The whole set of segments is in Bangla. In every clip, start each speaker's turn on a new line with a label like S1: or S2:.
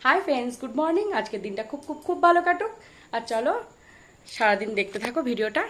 S1: Hi friends, good morning. আজকের দিনটা খুব খুব খুব ভালো কাটুক। আর চলো সারাদিন দেখতে থাকো ভিডিওটা।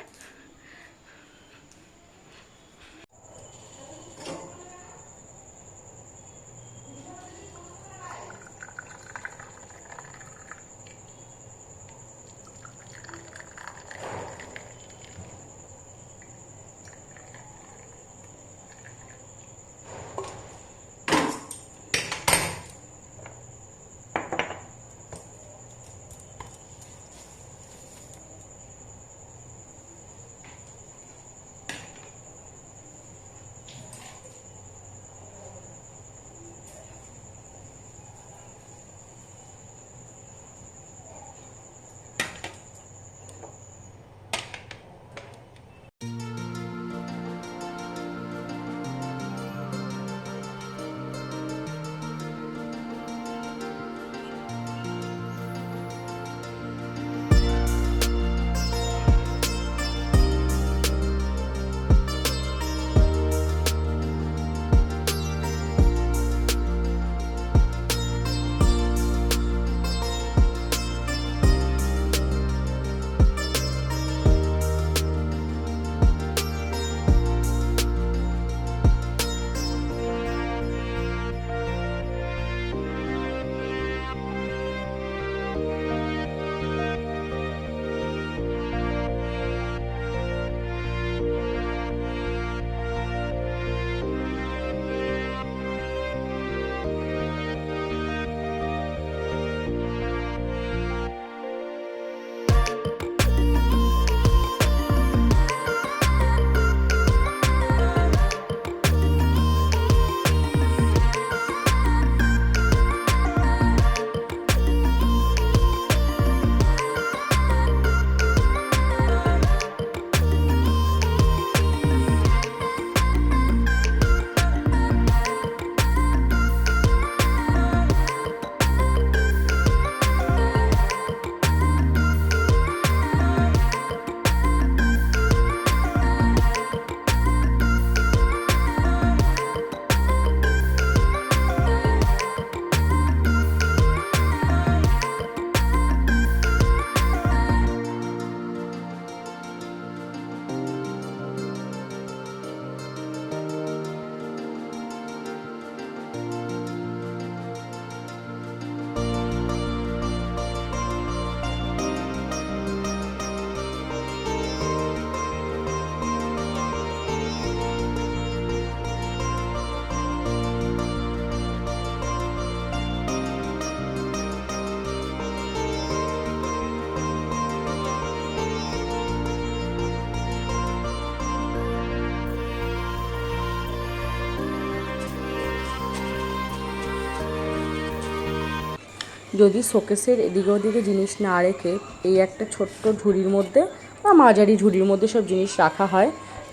S1: যদি শোকেসের এদিকে ওদিকে জিনিস না রেখে এই একটা ছোট্ট ঝুড়ির মধ্যে বা মাঝারি ঝুড়ির মধ্যে সব জিনিস রাখা হয়,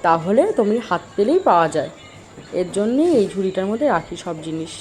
S1: তাহলে তুমি হাত পেলেই পাওয়া যায়। এর জন্যেই এই ঝুড়িটার মধ্যে রাখি সব জিনিস।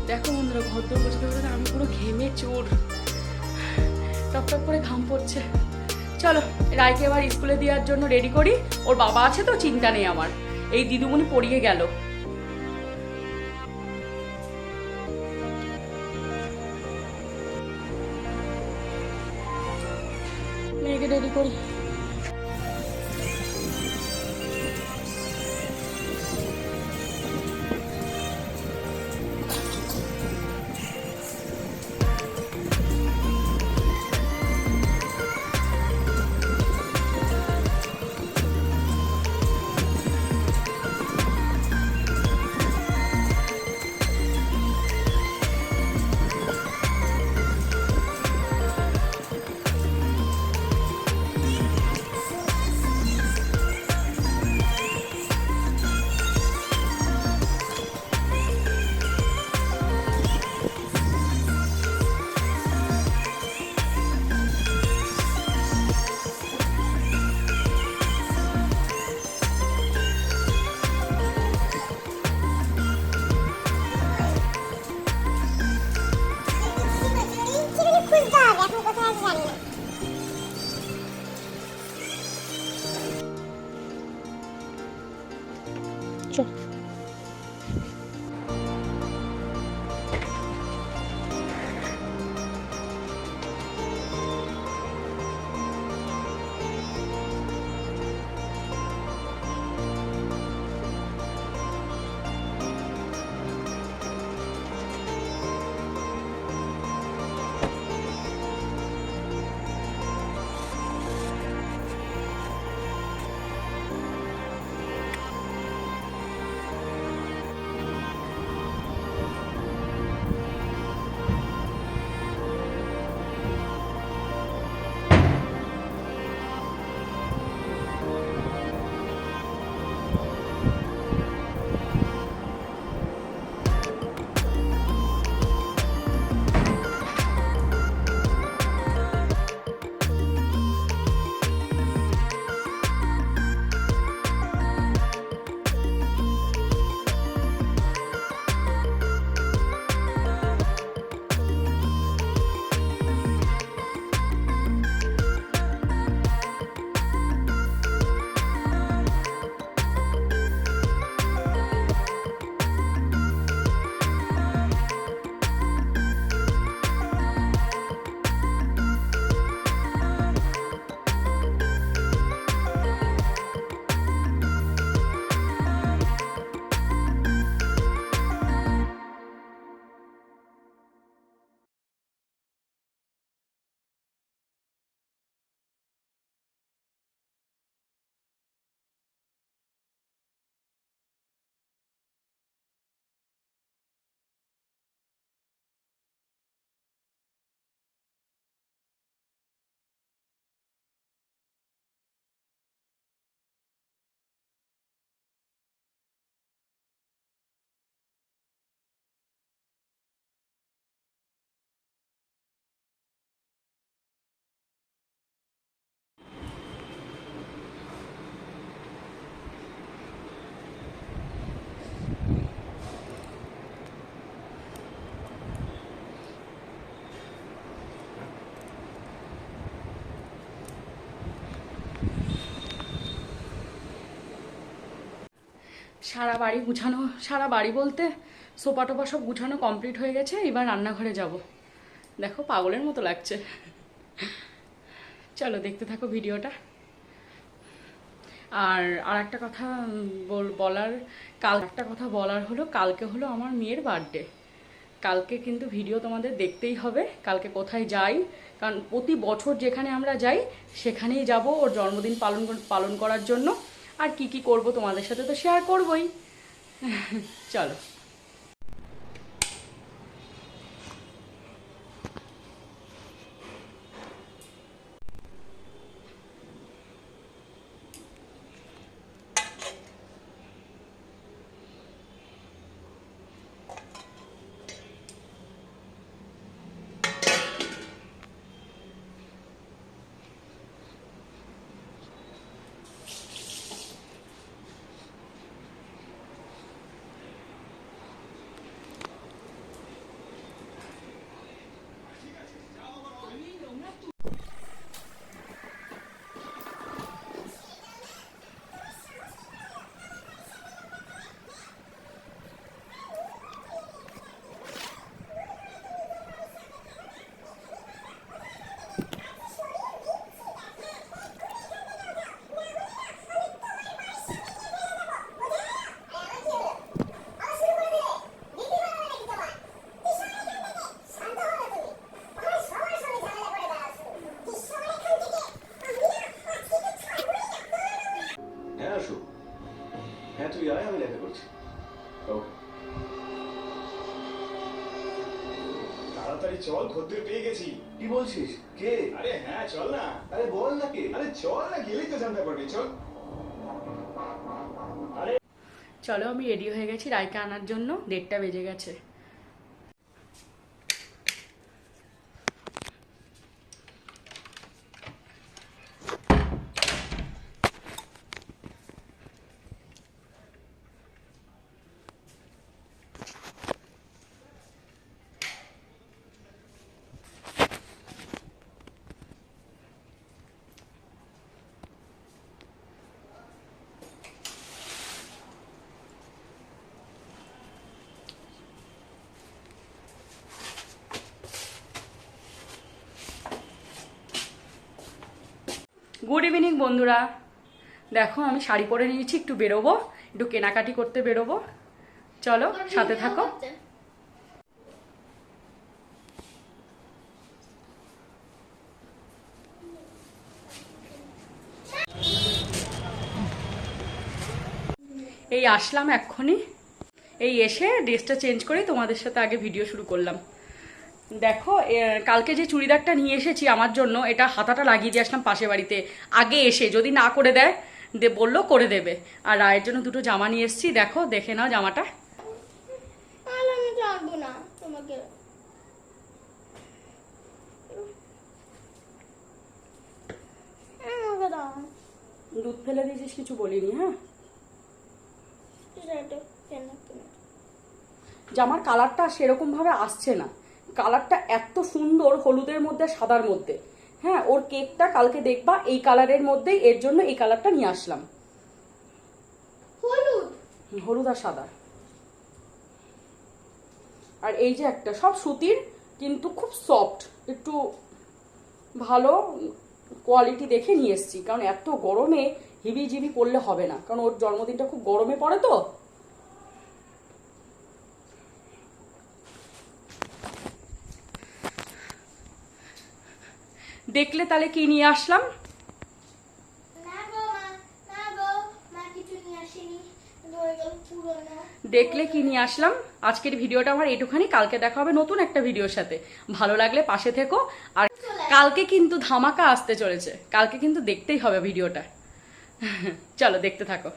S1: দেখো বন্ধুরা, ঘর দৌড় বসতে বসতে আমি পুরো ঘেমে চোর, টপটপ করে ঘাম পড়ছে। চলো রায়কে এবার স্কুলে দেওয়ার জন্য রেডি করি। ওর বাবা আছে তো, চিন্তা নেই আমার। এই দিদিমণি পড়িয়ে গেল। মেয়েকে রেডি করি। সারা বাড়ি গুছানো, সারা বাড়ি বলতে সোফা টোপা সব গুছানো কমপ্লিট হয়ে গেছে। এবার রান্নাঘরে যাব। দেখো পাগলের মতো লাগছে। চলো দেখতে থাকো ভিডিওটা। আর একটা কথা বলার হলো, কালকে হলো আমার মেয়ের বার্থডে। কালকে কিন্তু ভিডিও তোমাদের দেখতেই হবে। কালকে কোথায় যাই, কারণ প্রতি বছর যেখানে আমরা যাই সেখানেই যাব ওর জন্মদিন পালন করার জন্য। আর কি কি করব তোমাদের সাথে তো শেয়ার করবই। চলো।
S2: তাড়াতাড়ি চল, খদ্দের পেয়ে গেছি।
S3: কি বলছিস? কে?
S2: আরে হ্যাঁ চল না।
S3: আরে বল না কে?
S2: আরে চল না, গেলেই তো জানতে পারবি, চল।
S1: চলো আমি রেডি হয়ে গেছি রায়কে আনার জন্য, 1:30 বেজে গেছে। গুড ইভিনিং বন্ধুরা, দেখো আমি শাড়ি পরে নিয়েছি, একটু বেরোবো, একটু কেনাকাটি করতে বেরোবো, চলো সাথে থাকো। এই আসলাম এক্ষুনি, এই এসে ড্রেসটা চেঞ্জ করে তোমাদের সাথে আগে ভিডিও শুরু করলাম। দেখো কালকে যে চুড়িদারটা নিয়ে এসেছি আমার জন্য, এটা হাতাটা লাগিয়ে দিয়ে আসলাম পাশে বাড়িতে, আগে এসে যদি না করে দেয় বললো করে দেবে। আর রায়ের জন্য দুটো জামা নিয়ে এসেছি, দেখো দেখে নাও জামাটা।
S4: আমি জানবো না তোমাকে। আমাকে দাও।
S1: দুধ ফেলে দিয়েছিস, কিছু বলিনি। হ্যাঁ, জামার কালারটা সেরকম ভাবে আসছে না, কালারটা এত সুন্দর হলুদের মধ্যে সাদার মধ্যে। হ্যাঁ, ওর কেকটা কালকে দেখবা এই কালারের মধ্যেই, এর জন্য এই কালারটা নিয়ে আসলাম,
S4: হলুদ
S1: হলুদ আর সাদা। আর এই যে একটা সব সুতির, কিন্তু খুব সফট, একটু ভালো কোয়ালিটি দেখে নিয়ে এসেছি, কারণ এত গরমে হিবিজিবি পড়লে হবে না, কারণ ওর জন্মদিনটা খুব গরমে পড়ে তো। দেখলে তাহলে কি নিয়ে আসলাম? দেখলে কি নিয়ে আসলাম? আজকের ভিডিওটা আমার এটুখানি, কালকে দেখা হবে নতুন একটা ভিডিওর সাথে। ভালো লাগলে পাশে থেকো। আর কালকে কিন্তু ধামাকা আসতে চলেছে, কালকে কিন্তু দেখতেই হবে ভিডিওটা। চলো দেখতে থাকো।